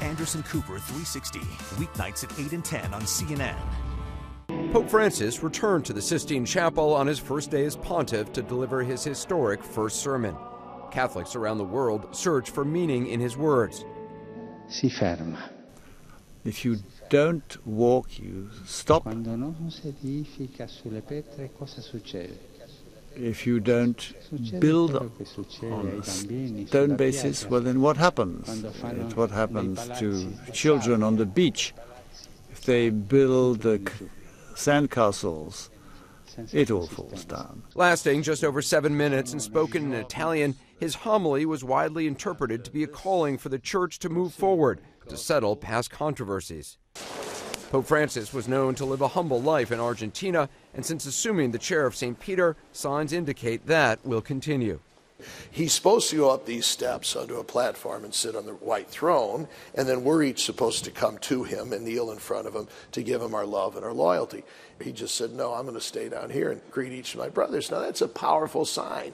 Anderson Cooper 360, weeknights at 8 and 10 on CNN. Pope Francis returned to the Sistine Chapel on his first day as pontiff to deliver his historic first sermon. Catholics around the world search for meaning in his words. Si ferma. If you don't walk, you stop. Quando non si edifica sulle pietre, cosa succede? If you don't build on a stone basis, well, then what happens? It's what happens to children on the beach. If they build sandcastles, it all falls down. Lasting just over 7 minutes and spoken in Italian, his homily was widely interpreted to be a calling for the Church to move forward, to settle past controversies. Pope Francis was known to live a humble life in Argentina, and since assuming the chair of St. Peter, signs indicate that will continue. He's supposed to go up these steps onto a platform and sit on the white throne, and then we're each supposed to come to him and kneel in front of him to give him our love and our loyalty. He just said, no, I'm going to stay down here and greet each of my brothers. Now that's a powerful sign.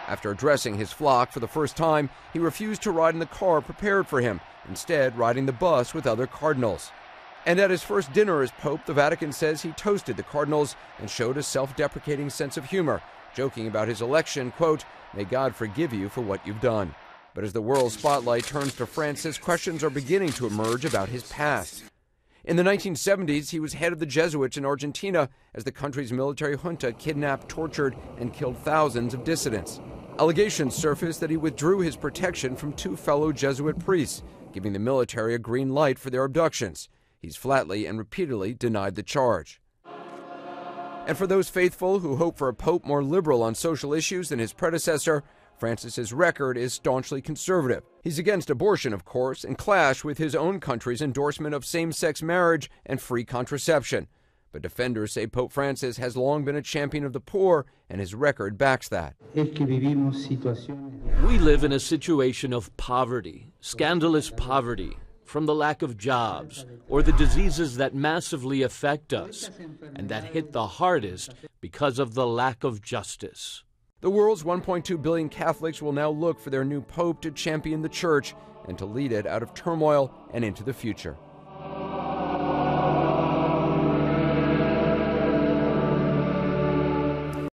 After addressing his flock for the first time, he refused to ride in the car prepared for him, instead riding the bus with other cardinals. And at his first dinner as Pope, the Vatican says he toasted the cardinals and showed a self-deprecating sense of humor, joking about his election, quote, "May God forgive you for what you've done." But as the world spotlight turns to Francis, questions are beginning to emerge about his past. In the 1970s, he was head of the Jesuits in Argentina as the country's military junta kidnapped, tortured, and killed thousands of dissidents. Allegations surfaced that he withdrew his protection from 2 fellow Jesuit priests, giving the military a green light for their abductions. He's flatly and repeatedly denied the charge. And for those faithful who hope for a pope more liberal on social issues than his predecessor, Francis's record is staunchly conservative. He's against abortion, of course, and clash with his own country's endorsement of same-sex marriage and free contraception. But defenders say Pope Francis has long been a champion of the poor, and his record backs that. We live in a situation of poverty, scandalous poverty, from the lack of jobs or the diseases that massively affect us and that hit the hardest because of the lack of justice. The world's 1.2 billion Catholics will now look for their new pope to champion the Church and to lead it out of turmoil and into the future.